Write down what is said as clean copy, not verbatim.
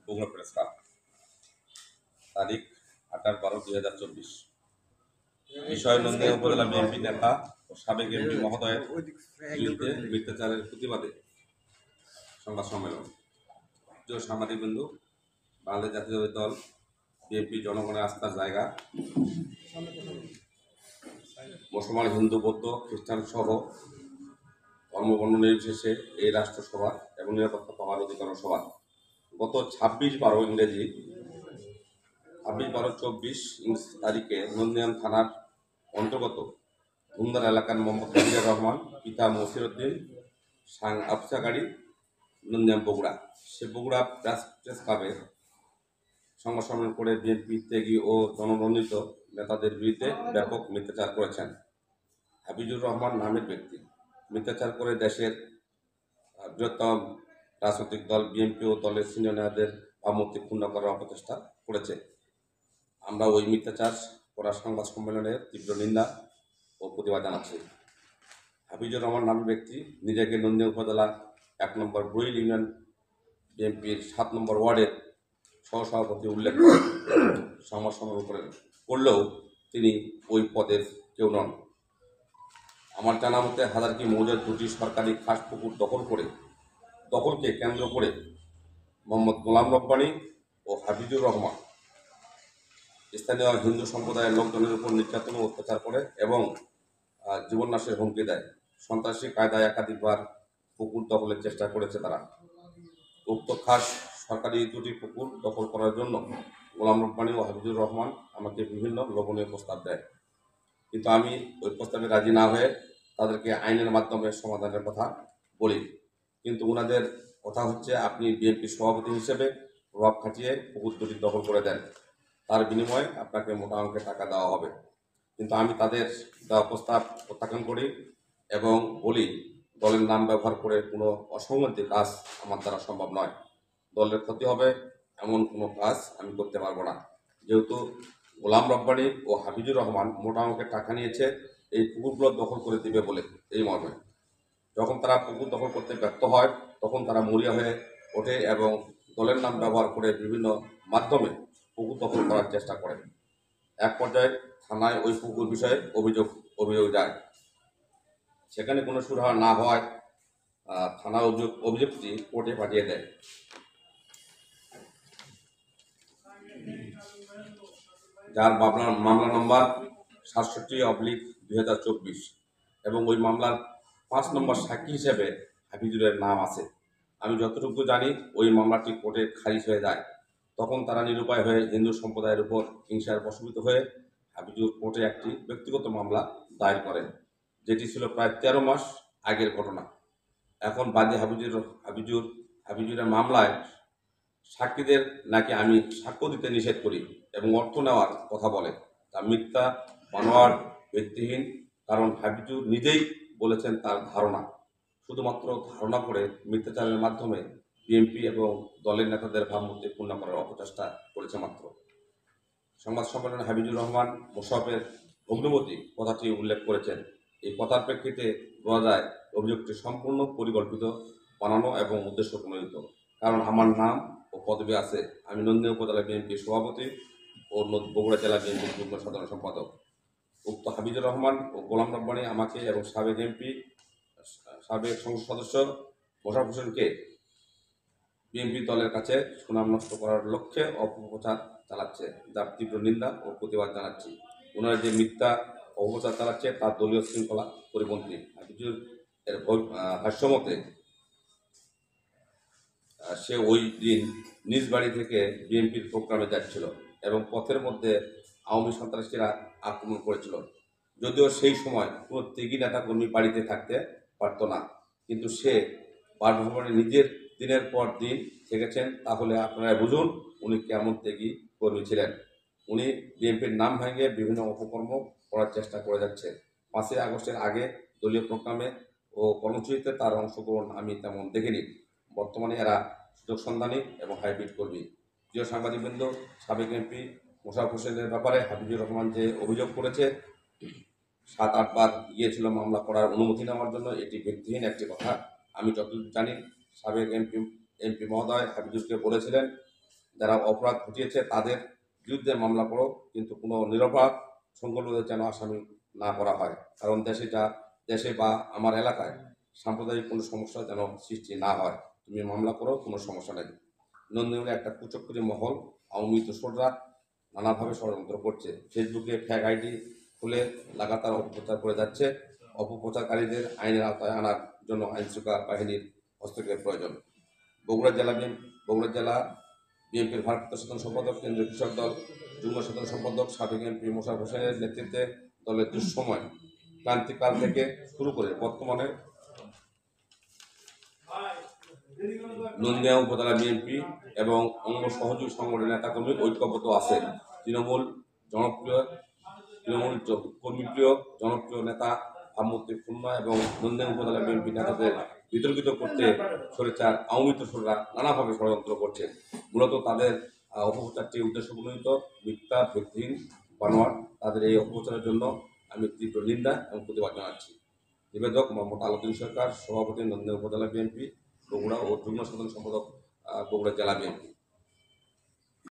Bogura press club, তারিখ 28/12/2024। বিষয় নন্দী উপজেলা বিএনপি নেতা ও সাবেক এমপি মহোদয়ের বিরুদ্ধে মিথ্যাচারের প্রতিবাদে সংবাদ সম্মেলন। প্রিয় সাংবাদিকবৃন্দ, বাংলাদেশ জাতীয়তাবাদী দল বিএনপি জনগণের আস্থার জায়গা। মুসলমান, হিন্দু, বৌদ্ধ, খ্রিস্টান সহ ধর্মবর্ণ নির্বিশেষে এই রাষ্ট্রসভা এবং নিরাপত্তা পাওয়ার অধিকার সভা গত 26/12 ইংরেজি 26/12/24 তারিখে নন্দিয়ান থানার অন্তর্গত ধুমদার এলাকার মোহাম্মদ হাবিজুর রহমান, পিতা মসিরউদ্দিন, সাং আফসাগাড়ি, নন্দিয়ান বগুড়া, সে বগুড়া প্রেস ক্লাবে সংবাদ সম্মেলন করে বিএনপি ত্যাগী ও জননন্দিত নেতাদের বিরুদ্ধে ব্যাপক মিথ্যাচার করেছেন। হাবিজুর রহমান নামের ব্যক্তি মিথ্যাচার করে দেশের বৃহত্তম রাজনৈতিক দল বিএনপি ও দলের সিনিয়র নেতাদের ভাবমূর্তি ক্ষুণ্ণ করার অপচেষ্টা করেছে। আমরা ওই মিথ্যাচার করা সংবাদ সম্মেলনের তীব্র নিন্দা ও প্রতিবাদ জানাচ্ছি। হাবিজুর রহমান নামের ব্যক্তি নিজেকে নন্দী উপজেলা 1 নম্বর ব্রুইল ইউনিয়ন বিএনপির 7 নম্বর ওয়ার্ডের সহসভাপতি উল্লেখ করে সংবাদ সম্মেলন করলেও তিনি ওই পদের কেউ নন। আমার জানা মতে হাজারকি মৌজার 2টি সরকারি খাস পুকুর দখলকে কেন্দ্র করে মোহাম্মদ গোলাম রব্বানী ও হাবিজুর রহমান স্থানীয় হিন্দু সম্প্রদায়ের লোকজনের উপর নির্যাতন ও অত্যাচার করে এবং জীবননাশের হুমকি দেয়। সন্ত্রাসী কায়দায় একাধিকবার পুকুর দখলের চেষ্টা করেছে তারা। উক্ত খাস সরকারি 2টি পুকুর দখল করার জন্য গোলাম রব্বানী ও হাবিজুর রহমান আমাকে বিভিন্ন লোভনীয় প্রস্তাব দেয়, কিন্তু আমি ওই প্রস্তাবে রাজি না হয়ে তাদেরকে আইনের মাধ্যমে সমাধানের কথা বলি। কিন্তু ওনাদের কথা হচ্ছে, আপনি বিএনপি সভাপতি হিসেবে প্রভাব খাটিয়ে পুকুর 2টি দখল করে দেন, তার বিনিময়ে আপনাকে মোটা অঙ্কের টাকা দেওয়া হবে। কিন্তু আমি তাদের দেওয়া প্রস্তাব প্রত্যাখ্যান করি এবং বলি, দলের নাম ব্যবহার করে কোনো অসংগতি কাজ আমার দ্বারা সম্ভব নয়। দলের ক্ষতি হবে এমন কোনো কাজ আমি করতে পারবো না, যেহেতু গোলাম রব্বানী ও হাবিজুর রহমান মোটা অঙ্কের টাকা নিয়েছে এই পুকুরগুলো দখল করে দিবে বলে। এই মর্মে যখন তারা পুকুর দখল করতে ব্যর্থ হয় তখন তারা মরিয়া হয়ে ওঠে এবং দলের নাম ব্যবহার করে বিভিন্ন মাধ্যমে পুকুর দখল করার চেষ্টা করে। এক পর্যায়ে থানায় ওই পুকুর বিষয়ে অভিযোগ যায়। সেখানে কোনো সুরাহা না হওয়ায় থানা অভিযোগটি কোর্টে পাঠিয়ে দেয়। যার মামলা নম্বর 67/2024 এবং ওই মামলার 5 নম্বর সাক্ষী হিসেবে হাবিজুরের নাম আছে। আমি যতটুকু জানি ওই মামলাটি কোর্টে খারিজ হয়ে যায়। তখন তারা নিরুপায় হয়ে হিন্দু সম্প্রদায়ের উপর হিংসার বশীভূত হয়ে হাবিজুর কোর্টে একটি ব্যক্তিগত মামলা দায়ের করেন, যেটি ছিল প্রায় 13 মাস আগের ঘটনা। এখন বাদী হাবিজুরের মামলায় সাক্ষীদের নাকি আমি সাক্ষ্য দিতে নিষেধ করি এবং অর্থ নেওয়ার কথা বলে, তা মিথ্যা, বানোয়াট, ভিত্তিহীন। কারণ হাবিজুর নিজেই বলেছেন তার ধারণা, শুধুমাত্র ধারণা করে মিথ্যাচারের মাধ্যমে বিএনপি এবং দলের নেতাদের ভাবমূর্তি পূর্ণ করার অপচেষ্টা করেছে মাত্র। সংবাদ সম্মেলনে হাবিজুর রহমান মোশাররফের ভগ্নবতী কথাটি উল্লেখ করেছেন। এই কথার প্রেক্ষিতে বোঝা যায় অভিযোগটি সম্পূর্ণ পরিকল্পিত, বানানো এবং উদ্দেশ্য প্রণোদিত। কারণ আমার নাম ও পদবি আছে, আমি নন্দী উপজেলা বিএনপির সভাপতি ও বগুড়া জেলা বিএনপির যুগ্ম সাধারণ সম্পাদক। উক্ত হাবিজুর রহমান ও গোলাম রব্বানী আমাকে এবং সাবেক সংসদ সদস্য মোশাররফ হোসেনকে বিএনপি দলের কাছে সুনাম নষ্ট করার লক্ষ্যে অপপ্রচার চালাচ্ছে, যার তীব্র নিন্দা ও প্রতিবাদ জানাচ্ছি। ওনারা যে মিথ্যা অপপ্রচার চালাচ্ছে তার দলীয় শৃঙ্খলা পরিপন্থী। হাবিজুর এর ভাষ্যমতে সে ওই দিন নিজ বাড়ি থেকে বিএনপির প্রোগ্রামে যাচ্ছিল এবং পথের মধ্যে আওয়ামী সন্ত্রাসীরা আক্রমণ করেছিল। যদিও সেই সময় কোনো ত্যাগী নেতাকর্মী বাড়িতে থাকতে পারত না, কিন্তু সে বাসভবনে নিজের দিনের পর দিন থেকেছেন। তাহলে আপনারা বুঝুন উনি কেমন ত্যাগী কর্মী ছিলেন। উনি বিএনপির নাম ভেঙে বিভিন্ন অপকর্ম করার চেষ্টা করে যাচ্ছে। 5ই আগস্টের আগে দলীয় প্রোগ্রামে ও কর্মসূচিতে তার অংশগ্রহণ আমি তেমন দেখিনি। বর্তমানে এরা সুযোগ সন্ধানী এবং হাইব্রিড কর্মী। প্রিয় সাংবাদিকবৃন্দ, সাবেক এমপি মোশাররফ হোসেনের ব্যাপারে হাবিজুর রহমান যে অভিযোগ করেছে 7-8 বার গিয়েছিল মামলা করার অনুমতি নেওয়ার জন্য, এটি ভিত্তিহীন একটি কথা। আমি যতদূর জানি সাবেক এমপি মহোদয় হাবিজুরকে বলেছিলেন যারা অপরাধ ঘটিয়েছে তাদের বিরুদ্ধে মামলা করো, কিন্তু কোনো নিরপরাধ সংখ্যালঘুদের যেন আসামি না করা হয়। কারণ দেশে বা আমার এলাকায় সাম্প্রদায়িক কোনো সমস্যা যেন সৃষ্টি না হয়। তুমি মামলা করো, কোনো সমস্যা নেই। নন্দীগ্রামে একটা কুচক্রী মহল আওয়ামী দোসররা নানাভাবে ষড়যন্ত্র করছে। ফেসবুকে ফ্যাক আইডি খুলে লাগাতার অপপ্রচার করে যাচ্ছে। অপপ্রচারকারীদের আইনের আওতায় আনার জন্য আইনশৃঙ্খলা বাহিনীর হস্তক্ষেপের প্রয়োজন। বগুড়া জেলা বিএনপির ভারপ্রাপ্ত সাধারণ সম্পাদক, কেন্দ্রীয় কৃষক দল যুগ্ম সাধারণ সম্পাদক সাবেক এমপি মোশাররফ হোসেনের নেতৃত্বে দলের দুঃসময় ক্রান্তিকাল থেকে শুরু করে বর্তমানে নন্দীগ্রাম উপজেলা বিএনপি এবং অঙ্গ সহযোগী সংগঠনের নেতাকর্মী ঐক্যবদ্ধ আছে। তৃণমূল কর্মীপ্রিয় জনপ্রিয় নেতা ভাবমূর্তি খুলনা এবং নন্দীগ্রাম উপজেলা বিএনপি নেতাদের বিতর্কিত করতে স্বৈরাচার আওয়ামী দোসররা নানাভাবে ষড়যন্ত্র করছে। মূলত তাদের অপপ্রচারটি উদ্দেশ্য প্রণোদিত, মিথ্যা, ভিত্তিহীন, বানোয়াট। তাদের এই অপপ্রচারের জন্য আমি তীব্র নিন্দা এবং প্রতিবাদ জানাচ্ছি। নিবেদক মোহাম্মদ আলাউদ্দিন সরকার, সভাপতি নন্দীগ্রাম উপজেলা বিএনপি বগুড়া ও যুগ্ম সাধারণ সম্পাদক বগুড়া জেলা বিএনপি।